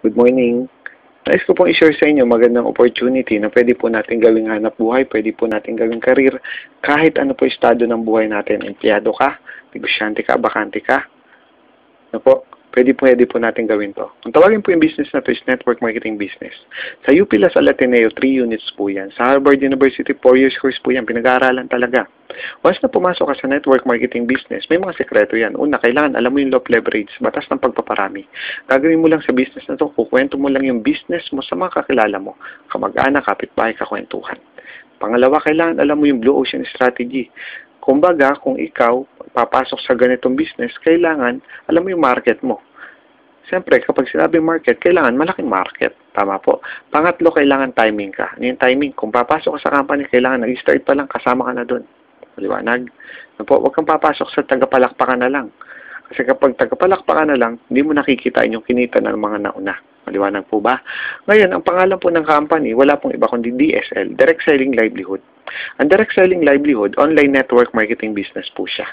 Good morning. Nais ko pong i-share sa inyo magandang opportunity na pwede po natin gawing hanap buhay, pwede po natin gawing karir, kahit ano po estado ng buhay natin. Empleyado ka, negosyante ka, bakante ka. Ano po, pwede po natin gawin to. Kung tawagin po yung business na to is network marketing business. Sa UP Lasal Ateneo, 3 units po yan. Sa Harvard University, 4 years course po yan. Pinag-aaralan talaga. Once na pumasok ka sa network marketing business, may mga sekreto yan. Una, kailangan alam mo yung law of leverage, batas ng pagpaparami. Gagawin mo lang sa business na to, kukwento mo lang yung business mo sa mga kakilala mo, kamag-anak, kapitbahay, kakwentuhan. Pangalawa, kailangan alam mo yung blue ocean strategy. Kumbaga, kung ikaw papasok sa ganitong business, kailangan alam mo yung market mo. Siyempre, kapag sinabi market, kailangan malaking market. Tama po. Pangatlo, kailangan timing ka. Ano yung timing? Kung papasok ka sa company, kailangan nag-start pa lang, kasama ka na doon. Maliwanag. Ano po? Huwag kang papasok sa tagapalakpakan na lang. Kasi kapag tagapalakpakan na lang, hindi mo nakikitain yung kinita ng mga nauna. Maliwanag po ba? Ngayon, ang pangalan po ng company, wala pong iba kundi DSL, Direct Selling Livelihood. Ang Direct Selling Livelihood, online network marketing business po siya.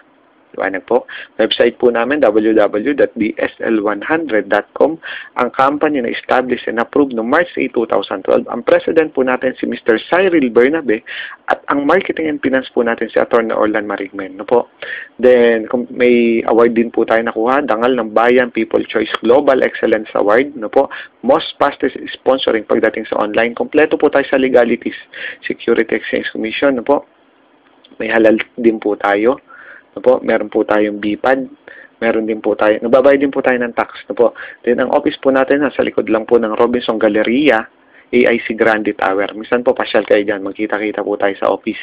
Liwanag po. Website po namin, www.dsl100.com. Ang company na established and approved no March 8, 2012. Ang president po natin si Mr. Cyril Bernabe at ang marketing and finance po natin si Atty. Orlan Marigmen. No po. Then, may award din po tayo nakuha, Dangal ng Bayan People Choice Global Excellence Award. No po. Most fastest sponsoring pagdating sa online. Kompleto po tayo sa legalities. Security Exchange Commission. No po. May halal din po tayo. No po, meron po tayong BPAD, meron din po tayo, nababayad din po tayo ng tax, no po. Then ang office po natin nasa likod lang po ng Robinson Galleria, AIC Grande Tower. Minsan po pasyal kayo dyan, magkita-kita po tayo sa office.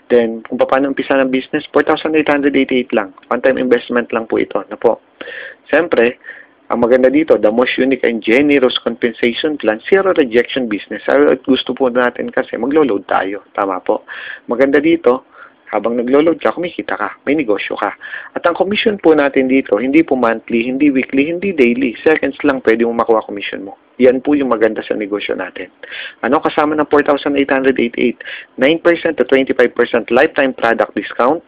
Then kung paano umpisa ng business, 4,888 lang. One-time investment lang po ito, no po. Siyempre, ang maganda dito, the most unique and generous compensation plan, zero rejection business. At gusto po natin kasi maglo-load tayo, tama po. Maganda dito, habang naglo-load ka, kumikita ka, may negosyo ka. At ang commission po natin dito, hindi po monthly, hindi weekly, hindi daily. Seconds lang pwede mo makuha commission mo. Yan po yung maganda sa negosyo natin. Ano kasama ng 4,888? 9% to 25% lifetime product discount.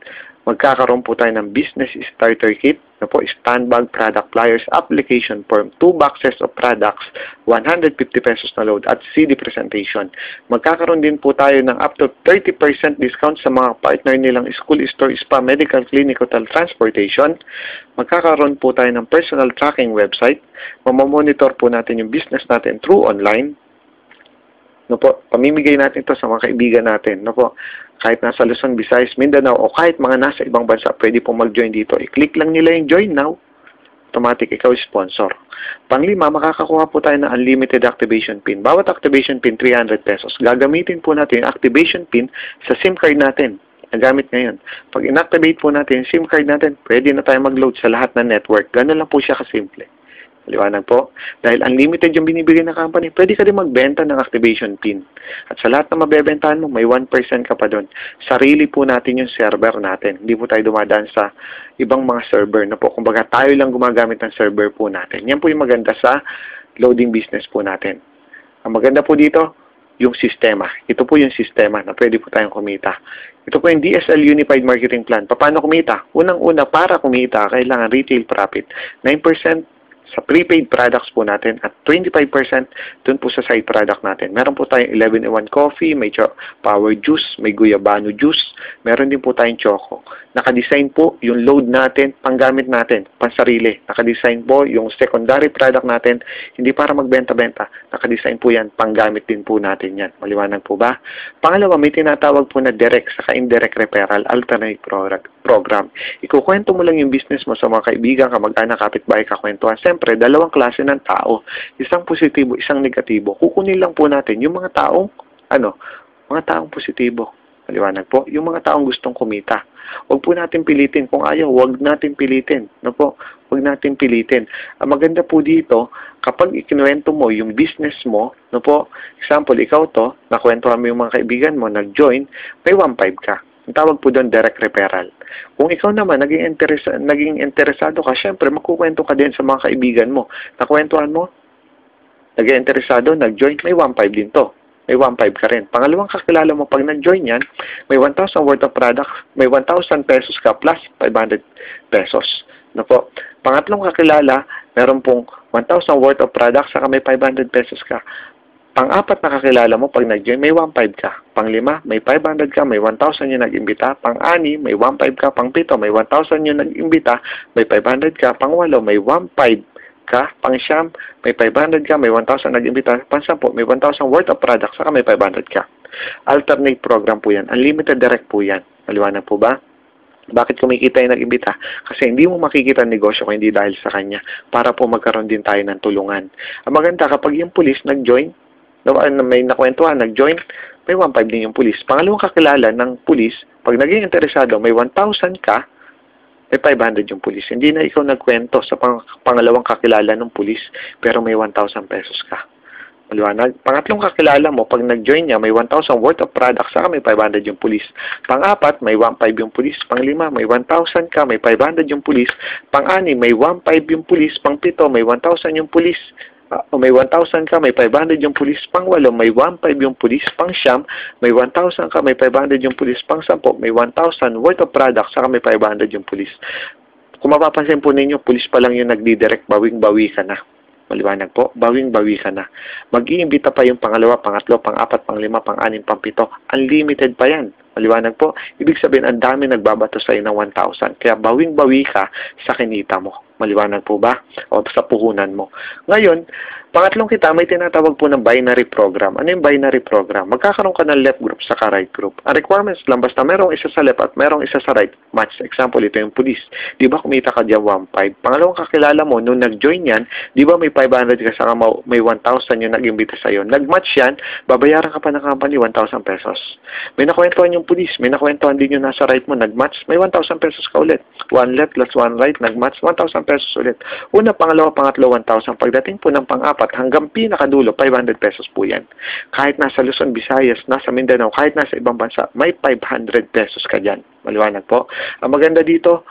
Magkakaroon po tayo ng business starter kit, na po, stand bag, product flyers, application form, 2 boxes of products, 150 pesos na load, at CD presentation. Magkakaroon din po tayo ng up to 30% discount sa mga partner nilang school, store, spa, medical, clinic, hotel, transportation. Magkakaroon po tayo ng personal tracking website. Mamamonitor po natin yung business natin through online. No po, pamimigay natin ito sa mga kaibigan natin. No po, kahit nasa Luzon, Visayas, Mindanao, o kahit mga nasa ibang bansa, pwede po mag-join dito. I-click lang nila yung join now. Automatic, ikaw sponsor. Panglima, makakakuha po tayo ng unlimited activation pin. Bawat activation pin, 300 pesos. Gagamitin po natin yung activation pin sa SIM card natin. Nagamit ngayon. Pag inactivate po natin yung SIM card natin, pwede na tayo mag-load sa lahat ng network. Ganun lang po siya kasimple. Liwanag po. Dahil unlimited yung binibigay ng company, pwede ka din magbenta ng activation pin. At sa lahat na mabebentahan mo, may 1% ka pa doon. Sarili po natin yung server natin. Hindi po tayo dumadaan sa ibang mga server na po. Kumbaga tayo lang gumagamit ng server po natin. Yan po yung maganda sa loading business po natin. Ang maganda po dito, yung sistema. Ito po yung sistema na pwede po tayong kumita. Ito po yung DSL Unified Marketing Plan. Paano kumita? Unang-una, para kumita, kailangan retail profit. 9% sa prepaid products po natin at 25% dun po sa side product natin. Meron po tayong 11-in-1 coffee, may power juice, may guyabano juice, meron din po tayong choco. Nakadesign po yung load natin, panggamit natin, pansarili. Nakadesign po yung secondary product natin, hindi para magbenta-benta. Nakadesign po yan, panggamit din po natin yan. Maliwanag po ba? Pangalawa, may tinatawag po na direct saka indirect referral alternate program. Ikukwento mo lang yung business mo sa mga kaibigan, kamag-anak, kapitbahay, kakwentuhan. Siyempre, dalawang klase ng tao. Isang positibo, isang negatibo. Kukunin lang po natin yung mga taong, mga taong positibo. Maliwanag po. Yung mga taong gustong kumita. Huwag po natin pilitin. Kung ayaw, huwag natin pilitin. No po? Huwag natin pilitin. Ang maganda po dito, kapag ikinuwento mo yung business mo, no po, example, ikaw to, nakwentuhan mo yung mga kaibigan mo, nag-join, may 1.5 ka. Ang tawag po doon, direct referral. Kung ikaw naman, naging interesado ka, syempre, magkukwento ka din sa mga kaibigan mo. Nakwentuhan mo, naging interesado, nag-join, may 1.5 din to. may 1.5 ka rin. Pangalawang kakilala mo, pag nag-join yan, may 1,000 worth of products, may 1,000 pesos ka plus 500 pesos. No po. Pangatlong kakilala, meron pong 1,000 worth of products, saka may 500 pesos ka. Pang-apat na kakilala mo, pag nag-join, may 1.5 ka. Pang-lima, may 500 ka, may 1,000 yung nag-imbita. Pang-ani, may 1.5 ka. Pang-pito, may 1,000 yung nag-imbita, may 500 ka. Pang-walo, may 1.5 ka. Pang-siyam, may 500 ka, may 1,000 nag-imbita. Pang-sampo, may 1,000 worth of products, saka may 500 ka. Alternate program po yan. Unlimited direct po yan. Maliwanag po ba? Bakit kumikita yung nag-imbita? Kasi hindi mo makikita ang negosyo kung hindi dahil sa kanya. Para po magkaroon din tayo ng tulungan. Ang maganda, kapag yung pulis nag-join, may nakwentuhan, nag-join, may 1.5 din yung pulis. Pangalawang kakilala ng pulis, pag naging interesado, may 1,000 ka, may 500 yung pulis. Hindi na ikaw nagkwento sa pangalawang kakilala ng pulis, pero may 1,000 pesos ka. Maliwanag. Pangatlong kakilala mo, pag nag-join niya, may 1,000 worth of products, saka may 500 yung pulis. Pang-apat, may 1.5 yung pulis. Pang-lima, may 1,000 ka, may 500 yung pulis. Pang-ani, may 1.5 yung pulis. Pang-pito, may 1,000 yung pulis. May 1,000 ka, may 500 yung pulis. Pang-walo, may 1.5 yung pulis. Pang-siyam, may 1,000 ka, may 500 yung pulis. Pang-sampo, may 1,000 worth of products, saka may 500 yung pulis. Kung mapapansin po ninyo, pulis pa lang yung nagdidirect, bawing-bawi ka na. Maliwanag po, bawing-bawi ka na. Mag-iimbita pa yung pangalawa, pangatlo, pang-apat, pang-lima, pang-anim, pang-pito. Unlimited pa yan. Maliwanag po. Ibig sabihin, ang dami nagbabato sa'yo ng 1,000. Kaya bawing-bawi ka sa kinita mo. Maliwanag po ba? O sa puhunan mo. Ngayon, pangatlong kita, may tinatawag po ng binary program. Ano yung binary program? Magkakaroon ka ng left group saka right group. Ang requirements lang, basta merong isa sa left at merong isa sa right, match. Example, ito yung police. Di ba kumita ka dyan 1.5? Pangalawang kakilala mo, nung nag-join yan, di ba may 500 ka saka may 1,000 yung nag-imbita sa'yo. Nag-match yan, babayaran ka pa ng company 1,000 pesos. May nakwentuhan yung police, may nakwentuhan din yung nasa right mo, nag-match, may 1,000 pesos ka ulit. One left plus one right, nag-match, 1,000 pesos ulit. Una, pangalawa, pangatlo, 1,000. Pagdating po ng pang-apat, hanggang pinakadulo, 500 pesos po yan. Kahit nasa Luzon, Visayas, nasa Mindanao, kahit nasa ibang bansa, may 500 pesos ka dyan. Maliwanag po. Ang maganda dito,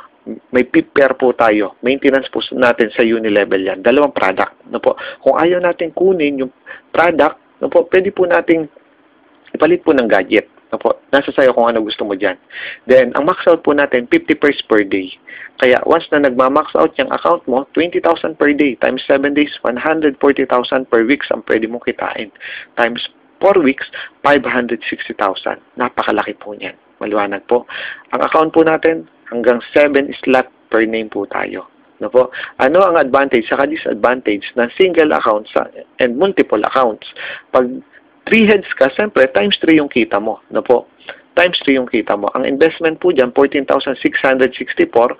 may PIP-pair po tayo. Maintenance po natin sa uni-level yan. Dalawang product. No po. Kung ayaw natin kunin yung product, no po, pwede po nating ipalit po ng gadget. No po. Nasa sayo kung ano gusto mo dyan. Then, ang max out po natin, 50 pairs per day. Kaya, once na nagma-max out yung account mo, 20,000 per day. Times 7 days, 140,000 per weeks ang pwede mong kitain. Times 4 weeks, 560,000. Napakalaki po niyan. Maliwanag po. Ang account po natin, hanggang 7 slot per name po tayo. No po? Ano ang advantage saka disadvantage ng single accounts and multiple accounts? Pag 3 heads ka, siyempre, times 3 yung kita mo. No po? Times 3 yung kita mo. Ang investment po dyan, 14,664.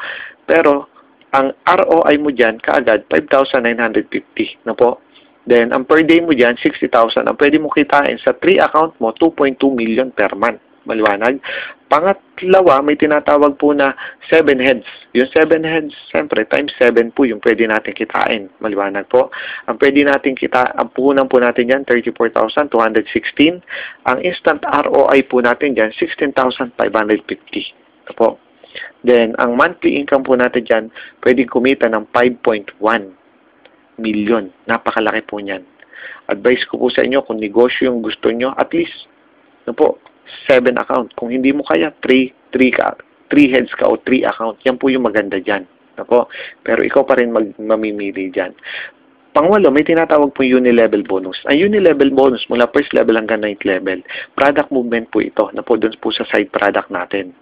Pero, ang ROI mo dyan, kaagad, 5,950. No po? Then, ang per day mo dyan, 60,000. Ang pwede mo kitain sa 3 account mo, 2.2 million per month. Maliwanag. Pangatlawa, may tinatawag po na 7 heads. Yung 7 heads, siyempre, times 7 po yung pwede natin kitain. Maliwanag po. Ang pwede natin ang puhunan po natin dyan, 34,216. Ang instant ROI po natin dyan, 16,550. Ito po. Then, ang monthly income po natin dyan, pwede kumita ng 5.1 million. Napakalaki po niyan. Advice ko po sa inyo, kung negosyo yung gusto nyo, at least, ano po, 7 account. Kung hindi mo kaya, 3 heads ka o 3 account. Yan po yung maganda dyan. Ako? Pero ikaw pa rin mamimili dyan. Pangwalo, may tinatawag po uni-level bonus. Ang uni-level bonus mula first level hanggang 9th level, product movement po ito na po doon po sa side product natin.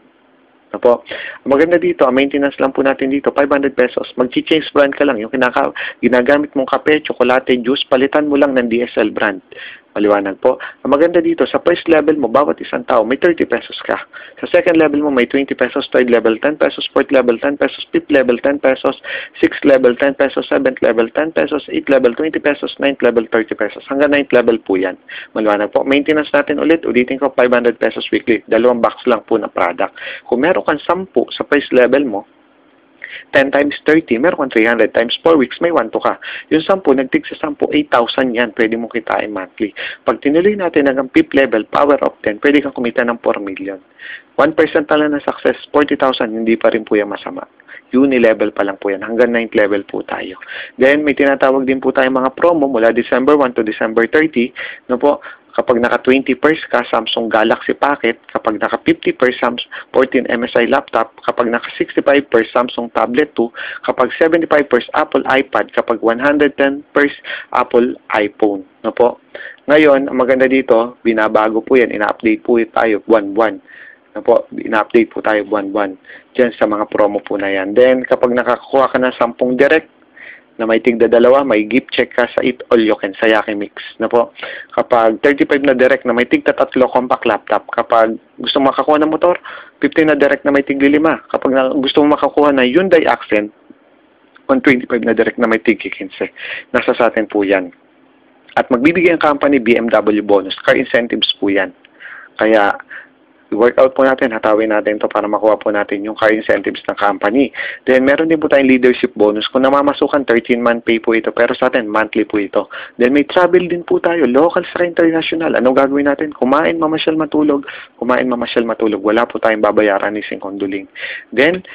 Na po. Maganda dito, ang maintenance lang po natin dito, 500 pesos. Mag-change brand ka lang. Yung ginagamit mong kape, tsokolate, juice, palitan mo lang ng DSL brand. Maliwanag po. Ang maganda dito, sa first level mo, bawat isang tao, may 30 pesos ka. Sa second level mo, may 20 pesos. Third level, 10 pesos. Fourth level, 10 pesos. Fifth level, 10 pesos. Sixth level, 10 pesos. Seventh level, 10 pesos. Eighth level, 20 pesos. Ninth level, 30 pesos. Hanggang 9th level po yan. Maliwanag po. Maintenance natin ulitin ko, 500 pesos weekly. 2 box lang po na product. Kung meron kang 10 sa first level mo, 10 times 30, meron kang 300 times 4 weeks, may 1 to ka. Yung 10, nagtig sa 10, 8,000 yan, pwede mong kitain monthly. Pag tinuloy natin hanggang 5th level, power of 10, pwede kang kumita ng 4 million. 1% na lang ng success, 40,000, hindi pa rin po yan masama. Uni-level pa lang po yan. Hanggang 9th level po tayo. Then, may tinatawag din po tayong mga promo mula December 1 to December 30. No po, Kapag naka 20 pairs ka, Samsung Galaxy Pocket. Kapag naka 50 pairs, Samsung 14 MSI laptop. Kapag naka 65 pairs, Samsung Tablet 2. Kapag 75 pairs, Apple iPad. Kapag 110 pairs, Apple iPhone. No po? Ngayon, ang maganda dito, binabago po yan. Ina-update po tayo buwan-buwan. No po? Ina-update po tayo buwan-buwan. Diyan sa mga promo po na yan. Then, kapag nakakuha ka ng 10 direct, na may tigda dalawa, may gift check ka sa Eat All You Can sa Yaki Mix na po. Kapag 35 na direct na may tigda 3 compact laptop. Kapag gusto mo makakuha ng motor, 15 na direct na may tigli 5. Kapag gusto mo makakuha ng Hyundai Accent, 125 na direct na may tigli 15. Nasa sa atin po yan. At magbibigay ang company BMW bonus. Car incentives po yan. Kaya, workout po natin, hatawin natin to para makuha po natin yung car incentives ng company. Then, meron din po tayong leadership bonus. Kung namamasukan, 13-month pay po ito. Pero sa atin, monthly po ito. Then, may travel din po tayo. Local sa international. Anong gagawin natin? Kumain, mamasyal, matulog. Kumain, mamasyal, matulog. Wala po tayong babayaran ni Singkonduling. Then,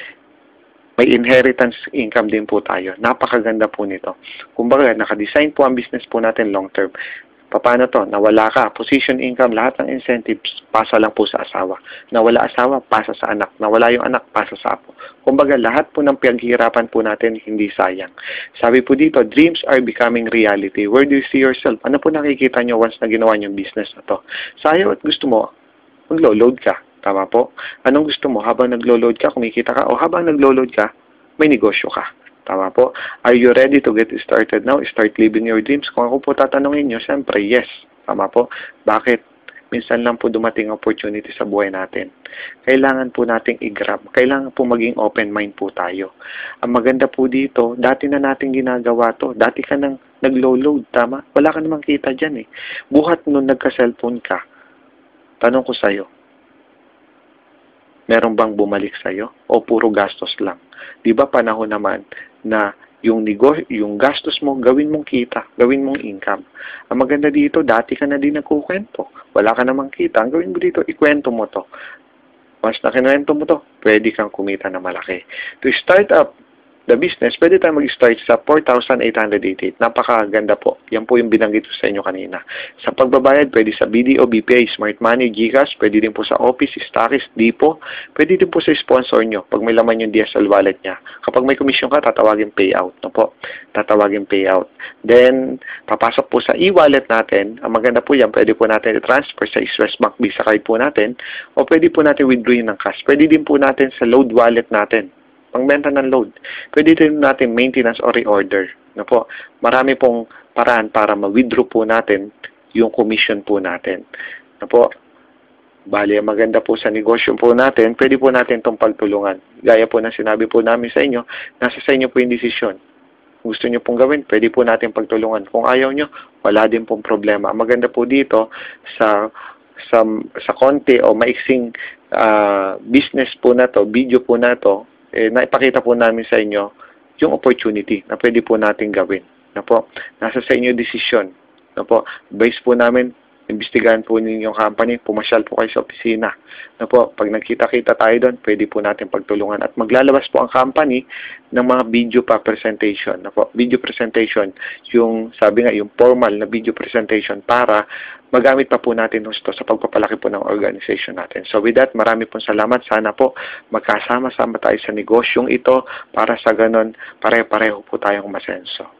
may inheritance income din po tayo. Napakaganda po nito. Kumbaga, nakadesign po ang business po natin long term. Paano to? Nawala ka, position income, lahat ng incentives, pasa lang po sa asawa. Nawala asawa, pasa sa anak. Nawala yung anak, pasa sa apo. Kumbaga, lahat po ng pinaghihirapan po natin, hindi sayang. Sabi po dito, dreams are becoming reality. Where do you see yourself? Ano po nakikita nyo once na ginawa yung business na to? Sayo at gusto mo, maglo-load ka. Tama po? Anong gusto mo? Habang naglo-load ka, kumikita ka, o habang naglo-load ka, may negosyo ka. Tama po? Are you ready to get started now? Start living your dreams? Kung ako po tatanungin nyo, siyempre, yes. Tama po? Bakit? Minsan lang po dumating opportunity sa buhay natin. Kailangan po nating i-grab. Kailangan po maging open mind po tayo. Ang maganda po dito, dati na natin ginagawa to. Dati ka nang naglo-load, tama? Wala ka namang kita dyan eh. Buhat nung nagka-cellphone ka, tanong ko sa'yo, meron bang bumalik sa'yo? O puro gastos lang? Di ba panahon naman na yung gastos mo, gawin mong kita, gawin mong income. Ang maganda dito, dati ka na din nagkukwento. Wala ka namang kita. Ang gawin mo dito, ikwento mo to. Once na kinuwento mo to, pwede kang kumita na malaki. To start up the business, pwede tayo mag-start sa 4,888. Napakaganda po. Yan po yung binanggit ko sa inyo kanina. Sa pagbabayad, pwede sa BDO, BPI, Smart Money, GCash, pwede din po sa Office, Stackis, Dipo, pwede din po sa sponsor nyo pag may laman yung DSL wallet niya. Kapag may commission ka, tatawagin payout. No po? Tatawagin payout. Then, papasok po sa e-wallet natin. Ang maganda po yan, pwede po natin i-transfer sa East Bank Visa card po natin o pwede po natin withdrawin ng cash. Pwede din po natin sa load wallet natin. Pangbenta ng load. Pwede din natin maintenance or reorder. No po? Marami pong paraan para ma-withdraw po natin yung commission po natin. No po? Bali, maganda po sa negosyo po natin, pwede po natin itong pagtulungan. Gaya po na sinabi po namin sa inyo, nasa sa inyo po yung desisyon. Kung gusto nyo pong gawin, pwede po natin pagtulungan. Kung ayaw nyo, wala din pong problema. Ang maganda po dito sa konti o maiksing business po na to, video po na to, naipakita po namin sa inyo yung opportunity na pwede po natin gawin. Na po, nasa sa inyo decision. Na po, base po namin, imbestigahan po ninyo yung company, pumasyal po kayo sa opisina. Na po, pag nagkita-kita tayo doon, pwede po natin pagtulungan. At maglalabas po ang company ng mga video pa presentation. Na po, video presentation, yung sabi nga, yung formal na video presentation para magamit pa po natin gusto sa pagpapalaki po ng organization natin. So with that, marami pong salamat. Sana po magkasama-sama tayo sa negosyong ito para sa ganon, pare-pareho po tayong masenso.